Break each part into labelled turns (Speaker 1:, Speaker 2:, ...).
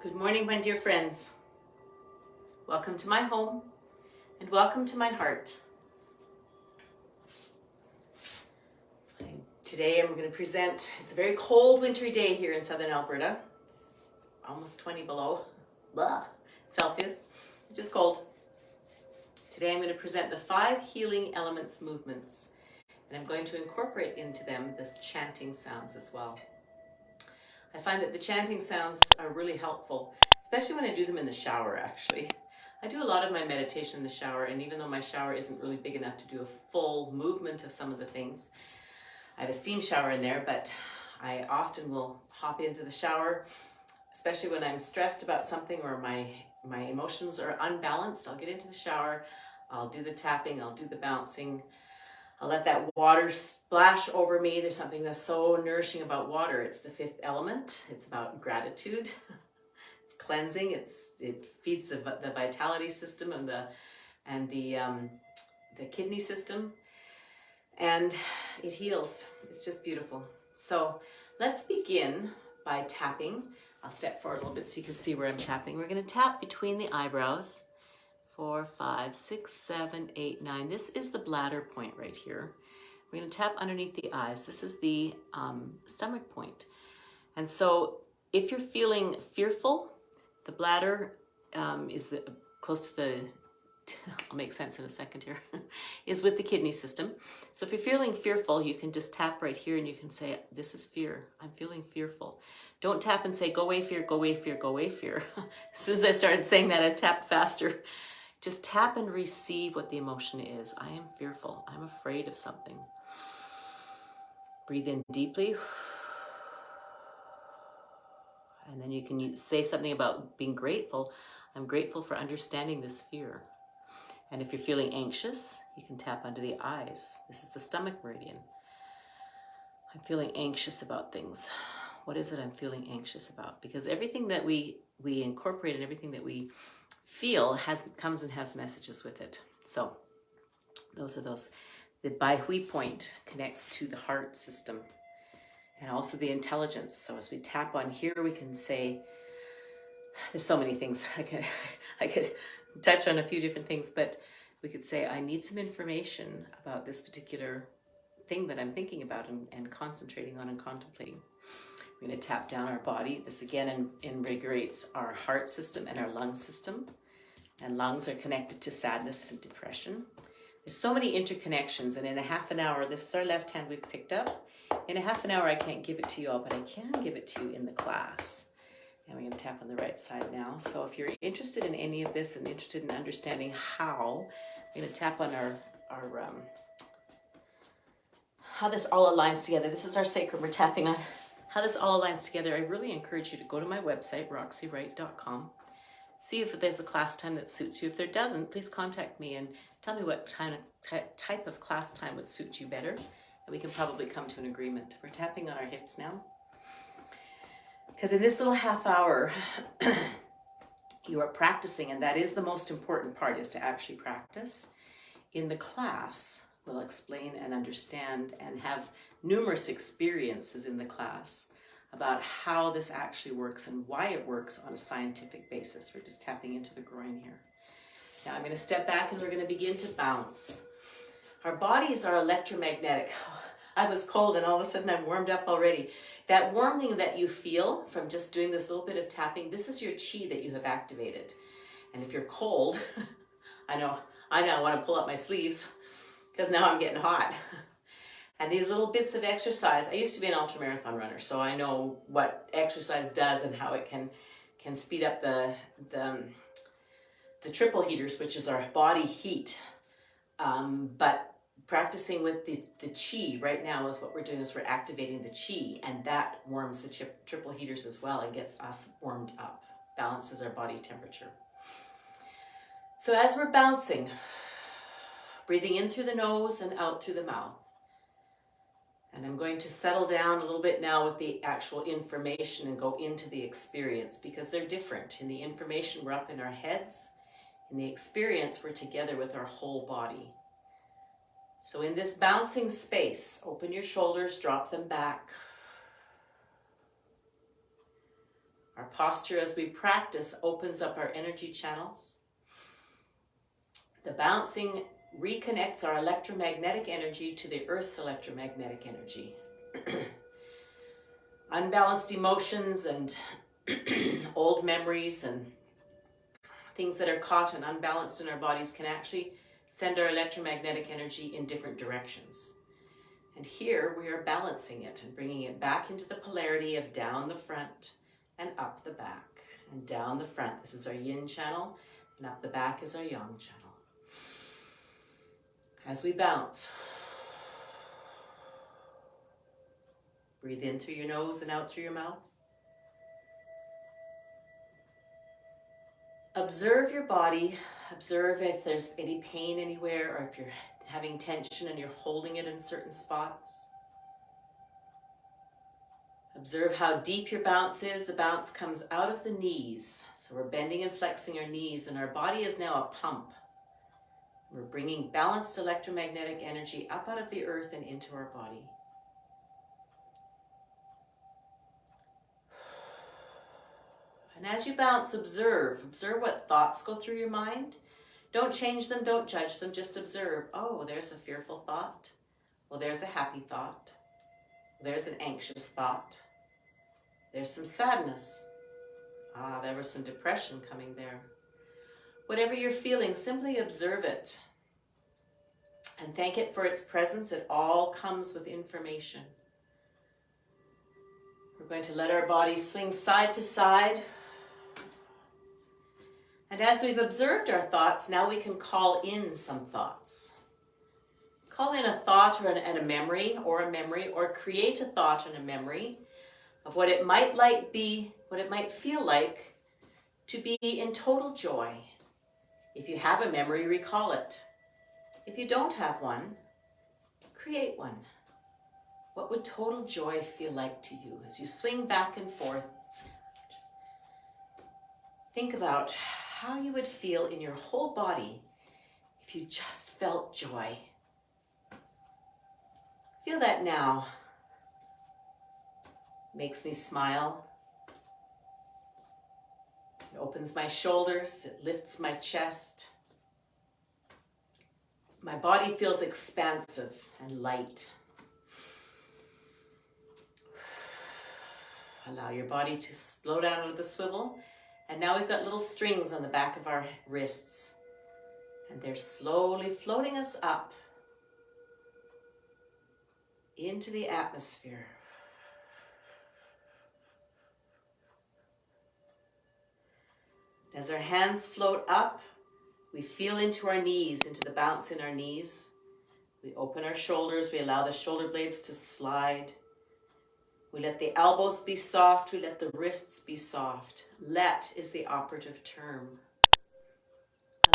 Speaker 1: Good morning, my dear friends. Welcome to my home and welcome to my heart. Today I'm going to present, it's a very cold wintry day here in southern Alberta. It's almost 20 below Celsius, which is cold. Today I'm going to present the 5 healing elements movements, and I'm going to incorporate into them the chanting sounds as well. I find that the chanting sounds are really helpful, especially when I do them in the shower, actually. I do a lot of my meditation in the shower, and even though my shower isn't really big enough to do a full movement of some of the things, I have a steam shower in there, but I often will hop into the shower, especially when I'm stressed about something or my emotions are unbalanced. I'll get into the shower, I'll do the tapping, I'll do the bouncing, I'll let that water splash over me. There's something that's so nourishing about water. It's the 5th element. It's about gratitude. It's cleansing. It feeds the vitality system and the kidney system, and it heals. It's just beautiful. So let's begin by tapping. I'll step forward a little bit so you can see where I'm tapping. We're going to tap between the eyebrows. 4, 5, 6, 7, 8, 9. This is the bladder point right here. We're going to tap underneath the eyes. This is the stomach point. And so if you're feeling fearful, the bladder is close to the, I'll make sense in a second here, is with the kidney system. So if you're feeling fearful, you can just tap right here and you can say, this is fear. I'm feeling fearful. Don't tap and say, go away fear, go away fear, go away fear. As soon as I started saying that, I tapped faster. Just tap and receive what the emotion is. I am fearful. I'm afraid of something. Breathe in deeply. And then you can say something about being grateful. I'm grateful for understanding this fear. And if you're feeling anxious, you can tap under the eyes. This is the stomach meridian. I'm feeling anxious about things. What is it I'm feeling anxious about? Because everything that we incorporate and everything that we feel comes and has messages with it. So those are those. The Bai Hui point connects to the heart system and also the intelligence. So as we tap on here, we can say, there's so many things. I could touch on a few different things, but we could say, I need some information about this particular thing that I'm thinking about and concentrating on and contemplating. We're going to tap down our body. This again invigorates our heart system and our lung system. And lungs are connected to sadness and depression. There's so many interconnections, and in a half an hour, this is our left hand we've picked up. In a half an hour, I can't give it to you all, but I can give it to you in the class. And we're going to tap on the right side now. So if you're interested in any of this and interested in understanding how, we're going to tap on how this all aligns together. This is our sacrum. We're tapping on how this all aligns together. I really encourage you to go to my website, roxywright.com. See if there's a class time that suits you. If there doesn't, please contact me and tell me what type of class time would suit you better, and we can probably come to an agreement. We're tapping on our hips now. Because in this little half hour, you are practicing, and that is the most important part, is to actually practice. In the class, we'll explain and understand and have numerous experiences in the class about how this actually works and why it works on a scientific basis. We're just tapping into the groin here. Now I'm going to step back and we're going to begin to bounce. Our bodies are electromagnetic. I was cold and all of a sudden I'm warmed up already. That warming that you feel from just doing this little bit of tapping, this is your chi that you have activated. And if you're cold, I know I want to pull up my sleeves because now I'm getting hot. And these little bits of exercise, I used to be an ultramarathon runner, so I know what exercise does and how it can speed up the triple heaters, which is our body heat. But practicing with the chi right now, with what we're doing is we're activating the chi, and that warms the triple heaters as well and gets us warmed up, balances our body temperature. So as we're bouncing, breathing in through the nose and out through the mouth. And I'm going to settle down a little bit now with the actual information and go into the experience, because they're different. In the information, we're up in our heads. In the experience, we're together with our whole body. So in this bouncing space, open your shoulders, drop them back. Our posture as we practice opens up our energy channels. The bouncing reconnects our electromagnetic energy to the Earth's electromagnetic energy. Unbalanced emotions and old memories and things that are caught and unbalanced in our bodies can actually send our electromagnetic energy in different directions. And here we are balancing it and bringing it back into the polarity of down the front and up the back. And down the front, this is our yin channel, and up the back is our yang channel. As we bounce, breathe in through your nose and out through your mouth. Observe your body. Observe if there's any pain anywhere or if you're having tension and you're holding it in certain spots. Observe how deep your bounce is. The bounce comes out of the knees. So we're bending and flexing our knees, and our body is now a pump. We're bringing balanced electromagnetic energy up out of the earth and into our body. And as you bounce, observe. Observe what thoughts go through your mind. Don't change them, don't judge them, just observe. Oh, there's a fearful thought. Well, there's a happy thought. There's an anxious thought. There's some sadness. There was some depression coming there. Whatever you're feeling, simply observe it. And thank it for its presence. It all comes with information. We're going to let our body swing side to side. And as we've observed our thoughts, now we can call in some thoughts. Call in a thought and a memory, or create a thought and a memory of what it might feel like to be in total joy. If you have a memory, recall it. If you don't have one, create one. What would total joy feel like to you as you swing back and forth? Think about how you would feel in your whole body if you just felt joy. Feel that now. Makes me smile. It opens my shoulders. It lifts my chest. My body feels expansive and light. Allow your body to slow down out of the swivel. And now we've got little strings on the back of our wrists. And they're slowly floating us up into the atmosphere. As our hands float up, we feel into our knees, into the bounce in our knees. We open our shoulders. We allow the shoulder blades to slide. We let the elbows be soft. We let the wrists be soft. Let is the operative term.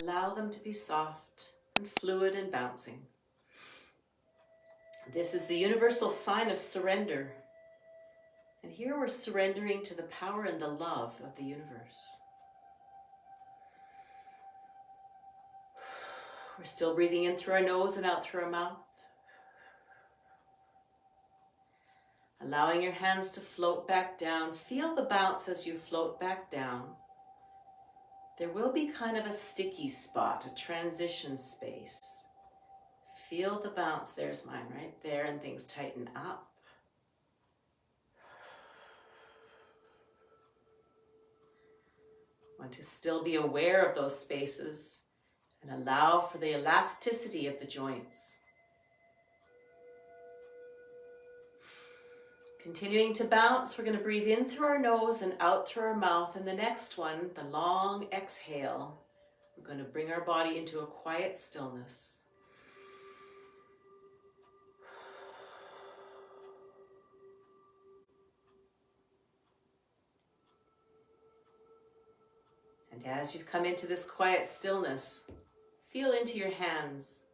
Speaker 1: Allow them to be soft and fluid and bouncing. This is the universal sign of surrender. And here we're surrendering to the power and the love of the universe. We're still breathing in through our nose and out through our mouth. Allowing your hands to float back down. Feel the bounce as you float back down. There will be kind of a sticky spot, a transition space. Feel the bounce. There's mine right there, and things tighten up. Want to still be aware of those spaces and allow for the elasticity of the joints. Continuing to bounce, we're going to breathe in through our nose and out through our mouth. And the next one, the long exhale, we're going to bring our body into a quiet stillness. And as you've come into this quiet stillness, feel into your hands.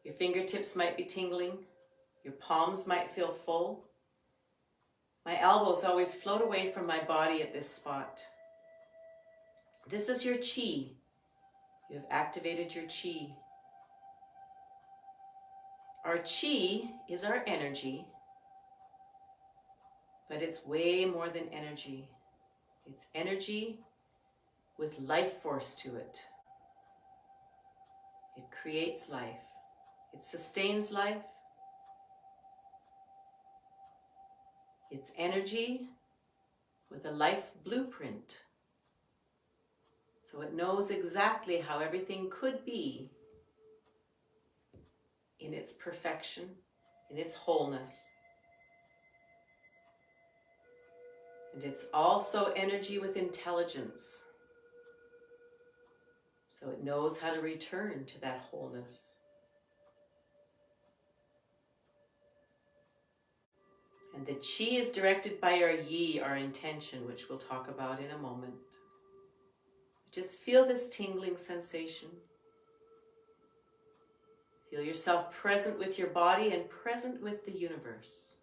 Speaker 1: Your fingertips might be tingling. Your palms might feel full. My elbows always float away from my body at this spot. This is your chi. You have activated your chi. Our chi is our energy, but it's way more than energy. It's energy with life force to it. It creates life. It sustains life. It's energy with a life blueprint. So it knows exactly how everything could be in its perfection, in its wholeness. And it's also energy with intelligence. So it knows how to return to that wholeness. And the Qi is directed by our Yi, our intention, which we'll talk about in a moment. Just feel this tingling sensation. Feel yourself present with your body and present with the universe.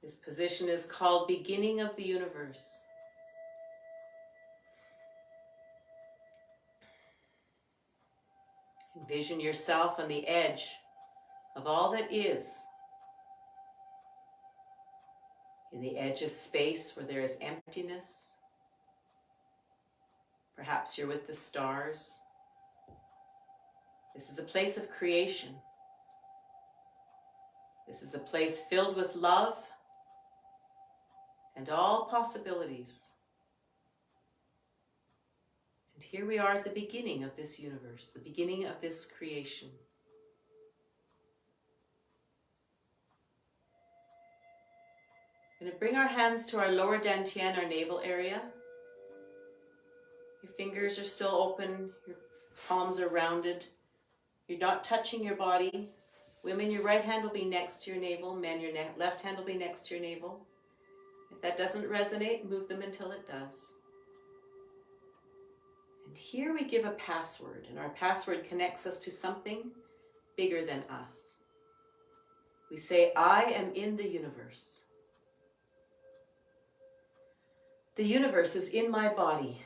Speaker 1: This position is called beginning of the universe. Envision yourself on the edge of all that is. In the edge of space where there is emptiness. Perhaps you're with the stars. This is a place of creation. This is a place filled with love and all possibilities. And here we are at the beginning of this universe, the beginning of this creation. We're going to bring our hands to our lower dantian, our navel area. Your fingers are still open, your palms are rounded. You're not touching your body. Women, your right hand will be next to your navel. Men, your left hand will be next to your navel. If that doesn't resonate, move them until it does. And here we give a password, and our password connects us to something bigger than us. We say, I am in the universe. The universe is in my body.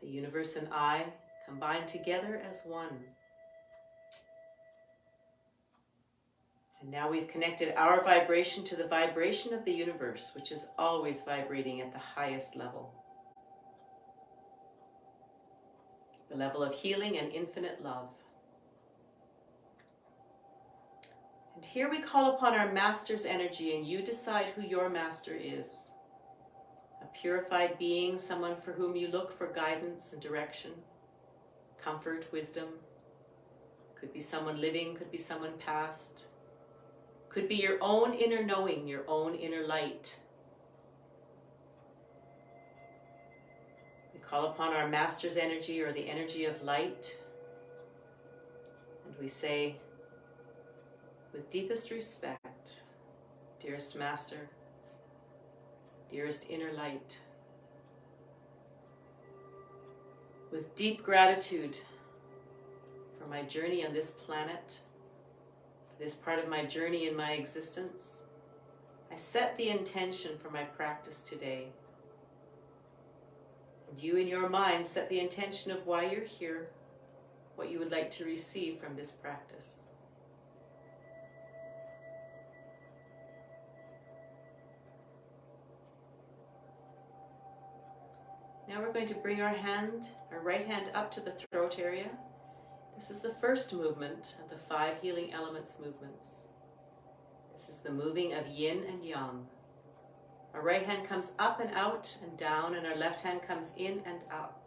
Speaker 1: The universe and I combine together as one. And now we've connected our vibration to the vibration of the universe, which is always vibrating at the highest level. The level of healing and infinite love. And here we call upon our master's energy, and you decide who your master is. A purified being, someone for whom you look for guidance and direction, comfort, wisdom. Could be someone living, could be someone past. Could be your own inner knowing, your own inner light. We call upon our master's energy or the energy of light. And we say, with deepest respect, dearest master, dearest inner light, with deep gratitude for my journey on this planet, for this part of my journey in my existence, I set the intention for my practice today. And you in your mind set the intention of why you're here, what you would like to receive from this practice. Now we're going to bring our right hand up to the throat area. This is the first movement of the 5 healing elements movements. This is the moving of yin and yang. Our right hand comes up and out and down, and our left hand comes in and up.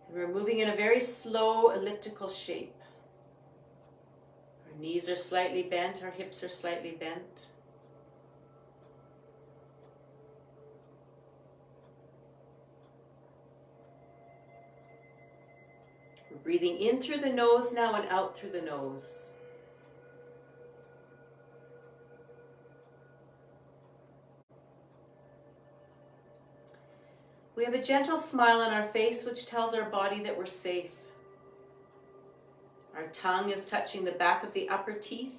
Speaker 1: And we're moving in a very slow elliptical shape. Our knees are slightly bent, our hips are slightly bent. We're breathing in through the nose now and out through the nose. We have a gentle smile on our face which tells our body that we're safe. Our tongue is touching the back of the upper teeth.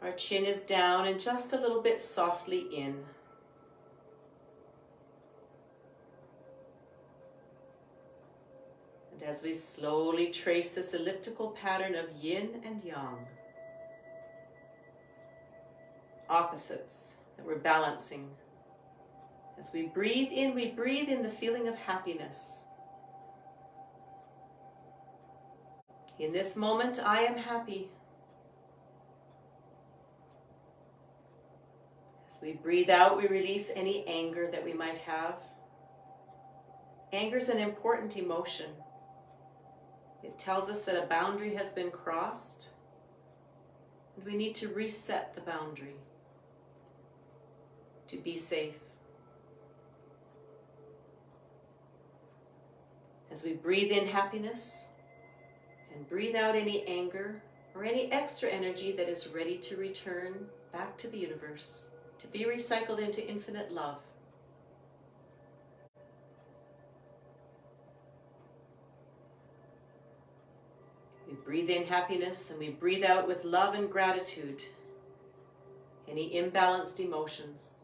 Speaker 1: Our chin is down and just a little bit softly in. And as we slowly trace this elliptical pattern of yin and yang, opposites that we're balancing. As we breathe in the feeling of happiness. In this moment, I am happy. As we breathe out, we release any anger that we might have. Anger is an important emotion. It tells us that a boundary has been crossed, and we need to reset the boundary to be safe. As we breathe in happiness and breathe out any anger or any extra energy that is ready to return back to the universe, to be recycled into infinite love. We breathe in happiness and we breathe out with love and gratitude any imbalanced emotions.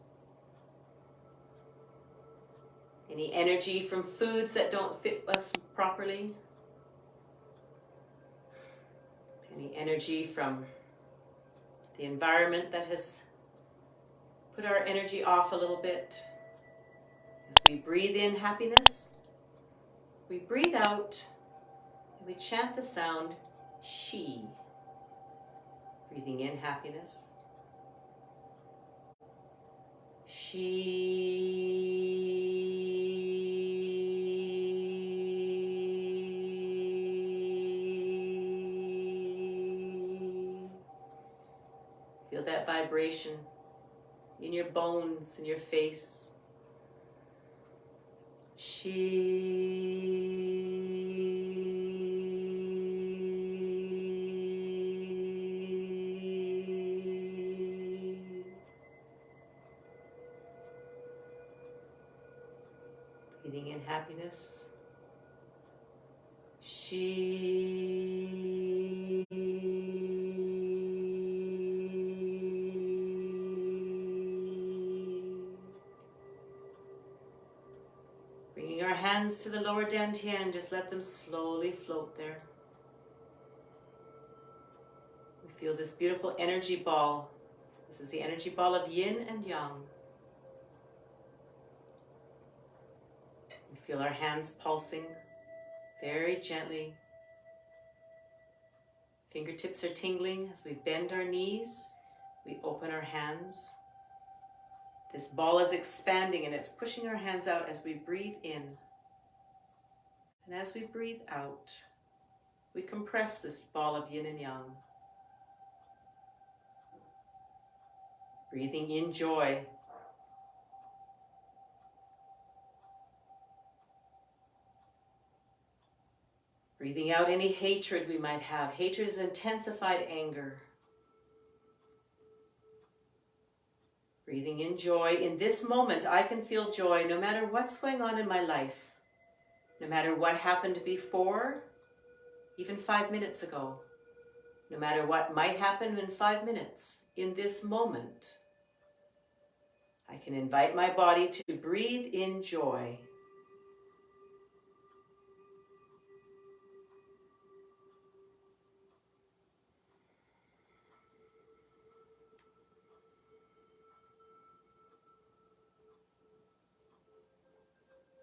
Speaker 1: Any energy from foods that don't fit us properly. Any energy from the environment that has put our energy off a little bit. As we breathe in happiness, we breathe out and we chant the sound she. Breathing in happiness. She. Feel that vibration in your bones, in your face. Breathing in happiness. Bringing our hands to the lower dantian, just let them slowly float there. We feel this beautiful energy ball. This is the energy ball of yin and yang. We feel our hands pulsing very gently. Fingertips are tingling as we bend our knees. We open our hands. This ball is expanding and it's pushing our hands out as we breathe in. And as we breathe out, we compress this ball of yin and yang. Breathing in joy. Breathing out any hatred we might have. Hatred is intensified anger. Breathing in joy. In this moment, I can feel joy no matter what's going on in my life. No matter what happened before, even 5 minutes ago. No matter what might happen in 5 minutes. In this moment, I can invite my body to breathe in joy.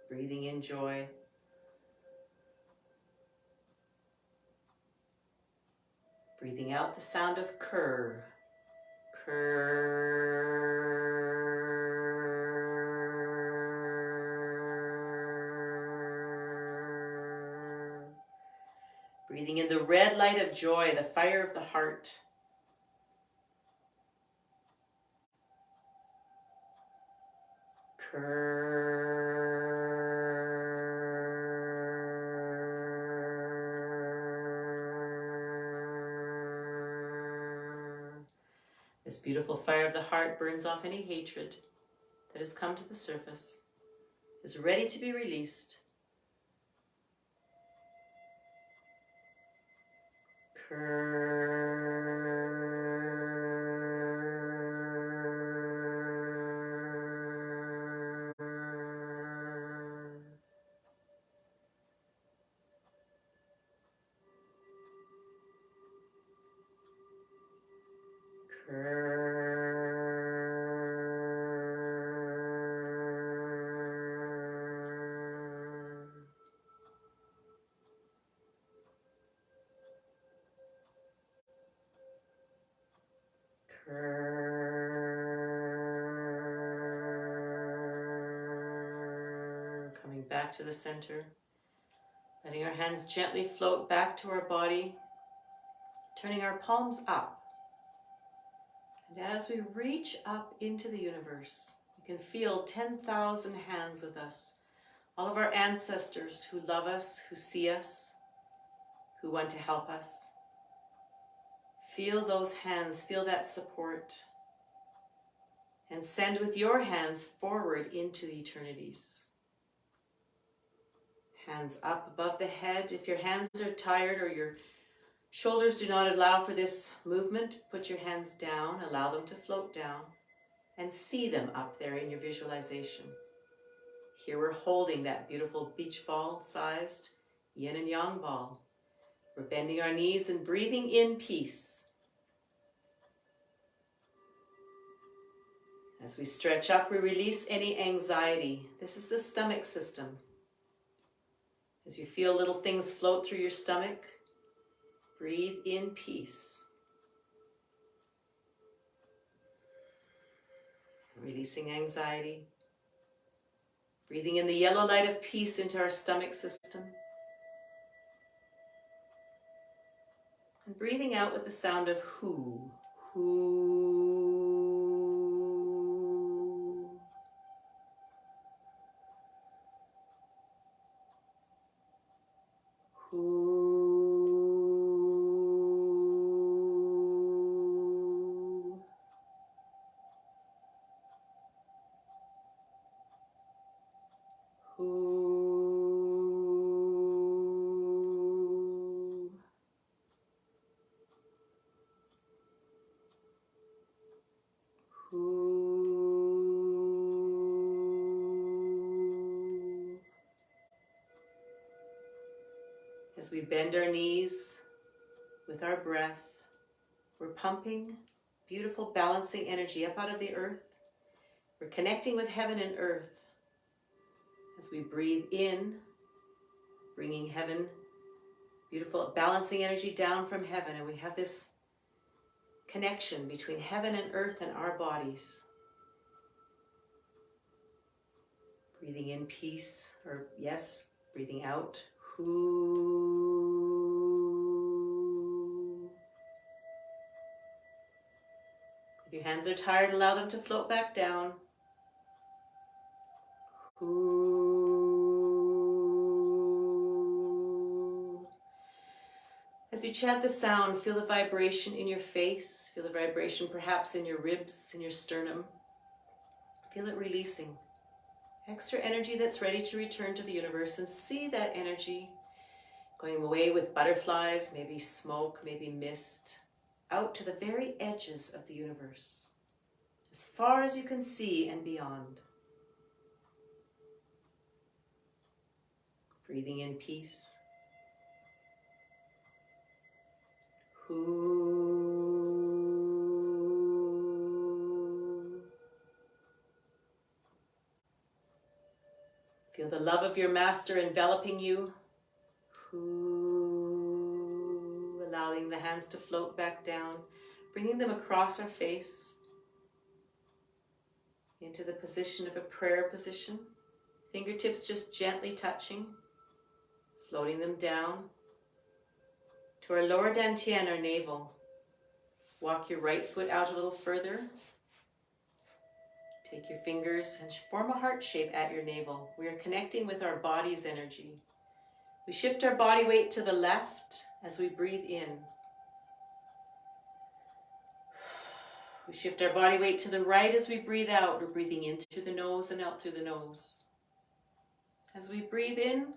Speaker 1: Breathing in joy. Breathing out the sound of kurr. Kurr. Breathing in the red light of joy, the fire of the heart. Kurr. This beautiful fire of the heart burns off any hatred that has come to the surface, is ready to be released. Coming back to the center, letting our hands gently float back to our body, turning our palms up. And as we reach up into the universe, you can feel 10,000 hands with us. All of our ancestors who love us, who see us, who want to help us. Feel those hands, feel that support. And send with your hands forward into the eternities. Hands up above the head. If your hands are tired or your shoulders do not allow for this movement, put your hands down, allow them to float down, and see them up there in your visualization. Here we're holding that beautiful beach ball sized yin and yang ball. We're bending our knees and breathing in peace. As we stretch up, we release any anxiety. This is the stomach system. As you feel little things float through your stomach, breathe in peace. Releasing anxiety. Breathing in the yellow light of peace into our stomach system. And breathing out with the sound of who. Who. Who. Who. Who. As we bend our knees with our breath, we're pumping beautiful balancing energy up out of the earth. We're connecting with heaven and earth. As we breathe in, bringing heaven, beautiful balancing energy down from heaven, and we have this connection between heaven and earth and our bodies. Breathing in peace, or yes, breathing out. Who. If your hands are tired, allow them to float back down. Who. As you chant the sound, feel the vibration in your face. Feel the vibration perhaps in your ribs, in your sternum. Feel it releasing. Extra energy that's ready to return to the universe, and see that energy going away with butterflies, maybe smoke, maybe mist, out to the very edges of the universe, as far as you can see and beyond. Breathing in peace. Who. Feel the love of your master enveloping you. Who. Allowing the hands to float back down, bringing them across our face into the position of a prayer position. Fingertips just gently touching, floating them down to our lower dantian, our navel. Walk your right foot out a little further. Take your fingers and form a heart shape at your navel. We are connecting with our body's energy. We shift our body weight to the left as we breathe in. We shift our body weight to the right as we breathe out. We're breathing in through the nose and out through the nose. As we breathe in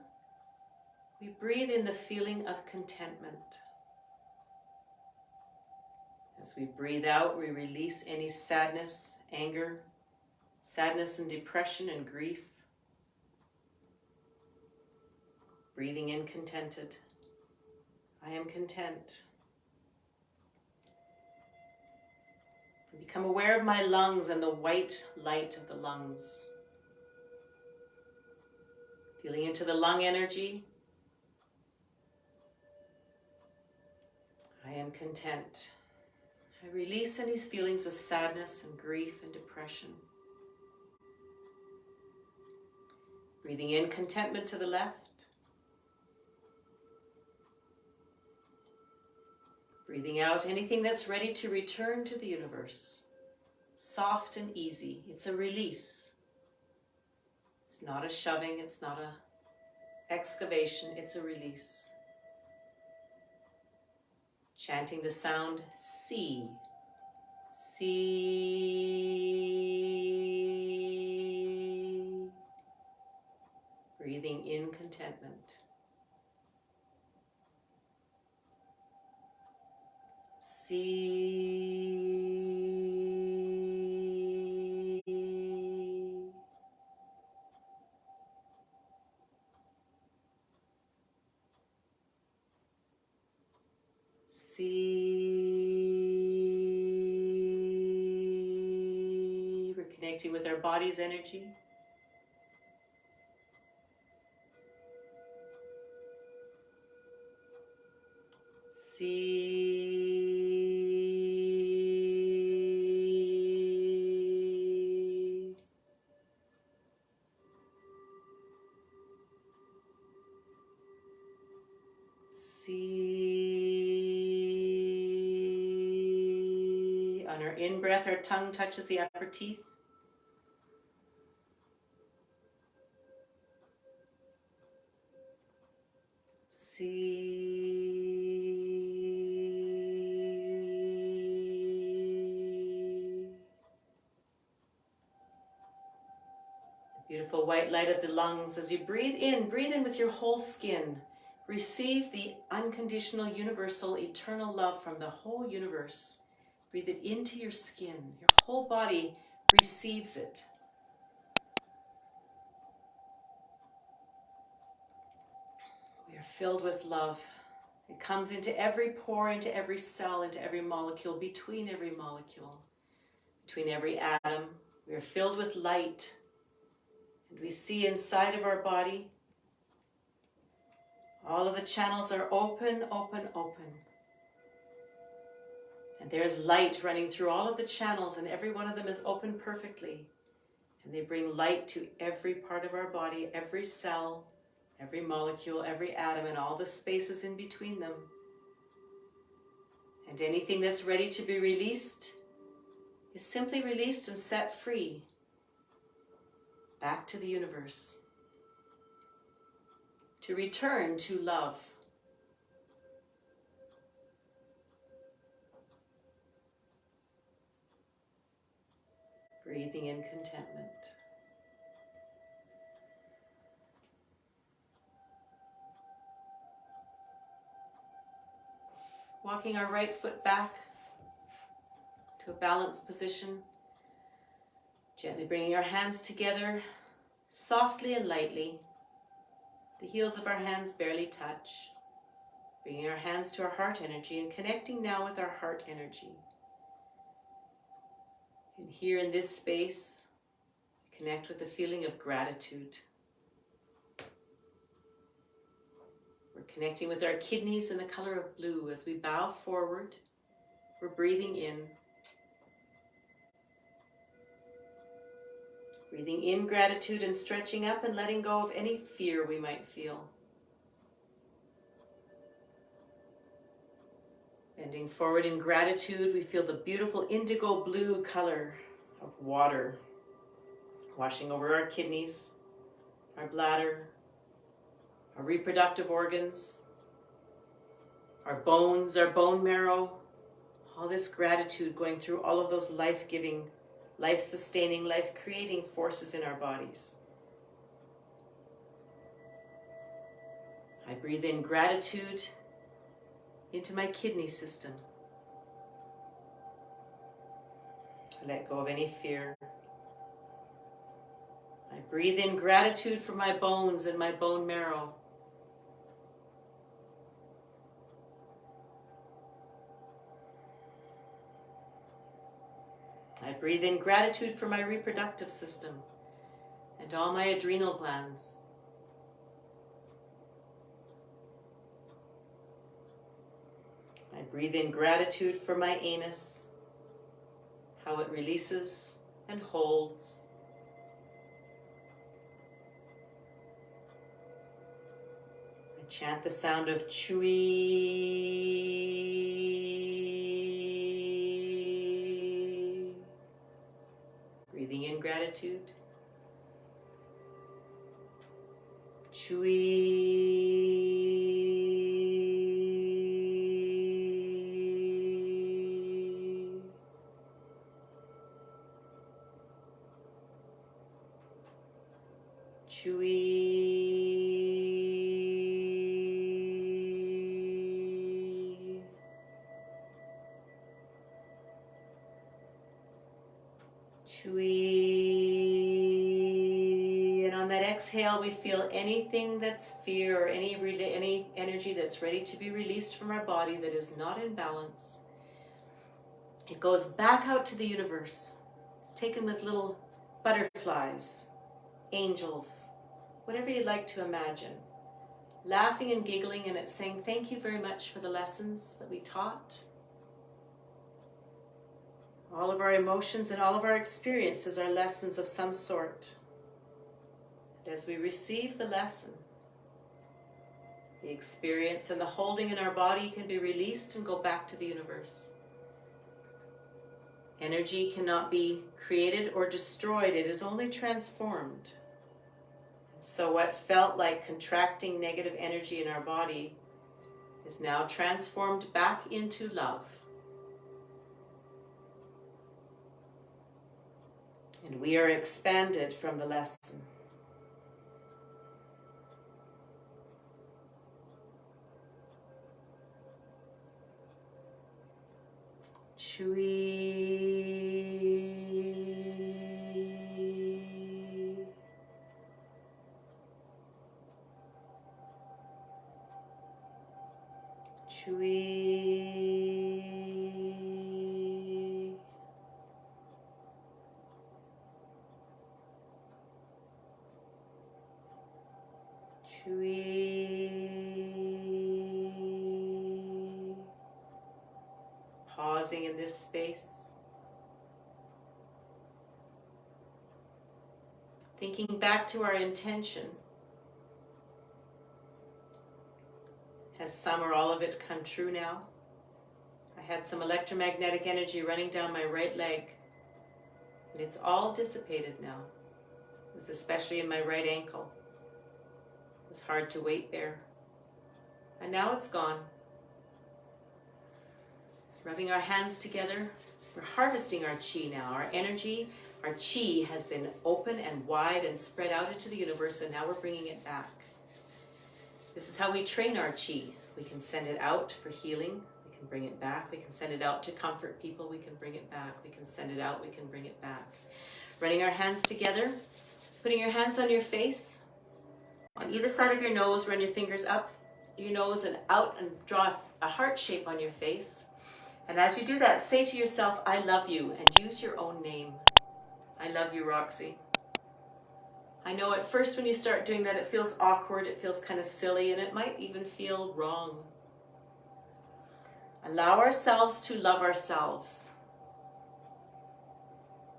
Speaker 1: the feeling of contentment. As we breathe out, we release any sadness, anger, sadness and depression and grief. Breathing in contented. I am content. Become aware of my lungs and the white light of the lungs. Feeling into the lung energy. I am content. I release any feelings of sadness and grief and depression. Breathing in contentment to the left. Breathing out anything that's ready to return to the universe. Soft and easy. It's a release. It's not a shoving. It's not a excavation. It's a release. Chanting the sound C. C. Breathing in contentment. C. We're connecting with our body's energy. On our in-breath, our tongue touches the upper teeth. The beautiful white light of the lungs. As you breathe in with your whole skin. Receive the unconditional, universal, eternal love from the whole universe. Breathe it into your skin. Your whole body receives it. We are filled with love. It comes into every pore, into every cell, into every molecule, between every molecule, between every atom. We are filled with light. And we see inside of our body, all of the channels are open, open, open. And there's light running through all of the channels, and every one of them is open perfectly. And they bring light to every part of our body, every cell, every molecule, every atom, and all the spaces in between them. And anything that's ready to be released is simply released and set free back to the universe, to return to love. Breathing in contentment. Walking our right foot back to a balanced position. Gently bringing our hands together, softly and lightly. The heels of our hands barely touch. Bringing our hands to our heart energy and connecting now with our heart energy. And here in this space, connect with the feeling of gratitude. We're connecting with our kidneys in the color of blue. As we bow forward, we're breathing in. Breathing in gratitude and stretching up and letting go of any fear we might feel. Bending forward in gratitude, we feel the beautiful indigo blue color of water washing over our kidneys, our bladder, our reproductive organs, our bones, our bone marrow. All this gratitude going through all of those life-giving, life-sustaining, life-creating forces in our bodies. I breathe in gratitude into my kidney system. I let go of any fear. I breathe in gratitude for my bones and my bone marrow. I breathe in gratitude for my reproductive system and all my adrenal glands. I breathe in gratitude for my anus, how it releases and holds. I chant the sound of Chui. Breathing in gratitude. Chui. Chui. Chui. And on that exhale, we feel anything that's fear or any energy that's ready to be released from our body that is not in balance. It goes back out to the universe. It's taken with little butterflies, angels, whatever you'd like to imagine, laughing and giggling, and it's saying thank you very much for the lessons that we taught. All of our emotions and all of our experiences are lessons of some sort. And as we receive the lesson, the experience and the holding in our body can be released and go back to the universe. Energy cannot be created or destroyed, it is only transformed. So what felt like contracting negative energy in our body is now transformed back into love. And we are expanded from the lesson. Chui. Chui. Chui. Pausing in this space. Thinking back to our intention. Has some or all of it come true now? I had some electromagnetic energy running down my right leg, and it's all dissipated now. It was especially in my right ankle. It was hard to weight bear. And now it's gone. Rubbing our hands together, we're harvesting our chi now. Our energy, our chi has been open and wide and spread out into the universe, and now we're bringing it back. This is how we train our chi. We can send it out for healing. We can bring it back. We can send it out to comfort people. We can bring it back. We can send it out. We can bring it back. Running our hands together, putting your hands on your face. On either side of your nose, run your fingers up your nose and out and draw a heart shape on your face. And as you do that, say to yourself, I love you, and use your own name. I love you, Roxy. I know at first when you start doing that, it feels awkward, it feels kind of silly, and it might even feel wrong. Allow ourselves to love ourselves.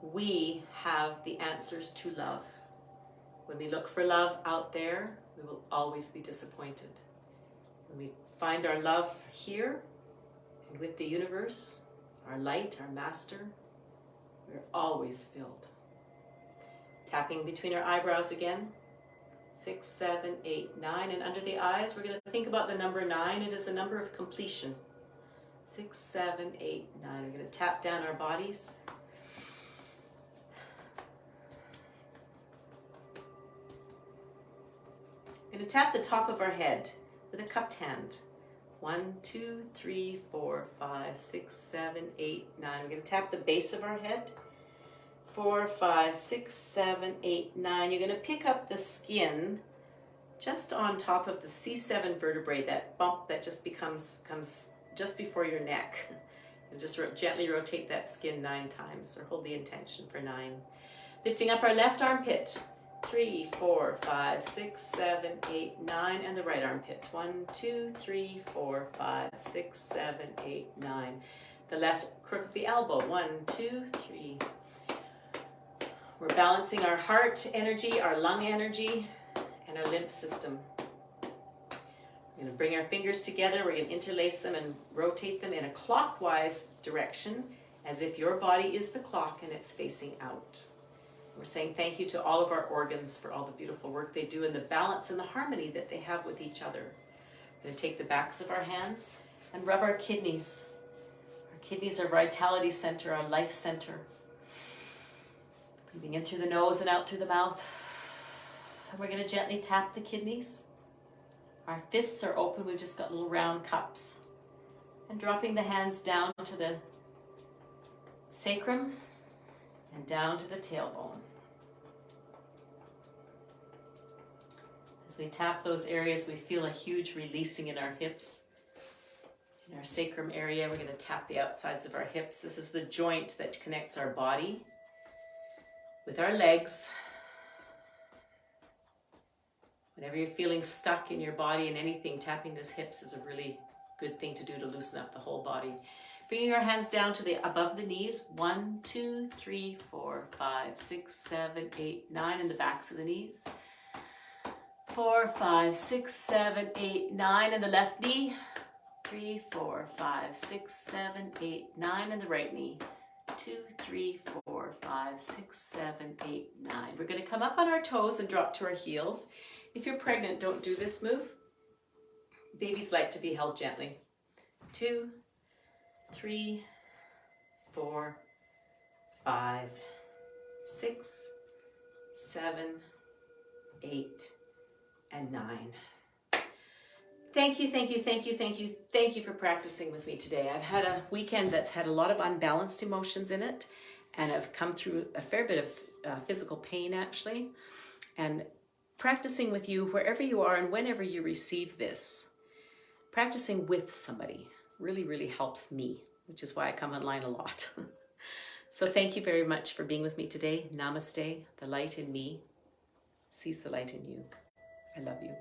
Speaker 1: We have the answers to love. When we look for love out there, we will always be disappointed. When we find our love here and with the universe, our light, our master, we're always filled. Tapping between our eyebrows again. 6, 7, 8, 9. And under the eyes, we're going to think about the number 9. It is a number of completion. 6, 7, 8, 9. We're going to tap down our bodies. We're going to tap the top of our head with a cupped hand. 1, 2, 3, 4, 5, 6, 7, 8, 9. We're going to tap the base of our head. 4, 5, 6, 7, 8, 9. You're going to pick up the skin just on top of the C7 vertebrae, that bump that just comes just before your neck. And just gently rotate that skin 9 times, or hold the intention for 9. Lifting up our left armpit. 3, 4, 5, 6, 7, 8, 9, and the right armpit. 1, 2, 3, 4, 5, 6, 7, 8, 9. The left crook of the elbow. 1, 2, 3. We're balancing our heart energy, our lung energy, and our lymph system. We're going to bring our fingers together. We're going to interlace them and rotate them in a clockwise direction, as if your body is the clock and it's facing out. We're saying thank you to all of our organs for all the beautiful work they do and the balance and the harmony that they have with each other. We're going to take the backs of our hands and rub our kidneys. Our kidneys are vitality center, our life center. Breathing in through the nose and out through the mouth. And we're going to gently tap the kidneys. Our fists are open. We've just got little round cups. And dropping the hands down to the sacrum and down to the tailbone. As we tap those areas, we feel a huge releasing in our hips. In our sacrum area, we're going to tap the outsides of our hips. This is the joint that connects our body with our legs. Whenever you're feeling stuck in your body and anything, tapping those hips is a really good thing to do to loosen up the whole body. Bringing our hands down to the above the knees. 1, 2, 3, 4, 5, 6, 7, 8, 9, and the backs of the knees. 4, 5, 6, 7, 8, 9, and the left knee. 3, 4, 5, 6, 7, 8, 9, and the right knee. 2, 3, 4, 5, 6, 7, 8, 9. We're going to come up on our toes and drop to our heels. If you're pregnant, don't do this move. Babies like to be held gently. 2, 3, 4, 5, 6, 7, 8, and 9. Thank you, thank you, thank you, thank you, thank you for practicing with me today. I've had a weekend that's had a lot of unbalanced emotions in it, and I've come through a fair bit of physical pain actually. And practicing with you wherever you are and whenever you receive this, practicing with somebody really, really helps me, which is why I come online a lot. So thank you very much for being with me today. Namaste. The light in me sees the light in you. I love you.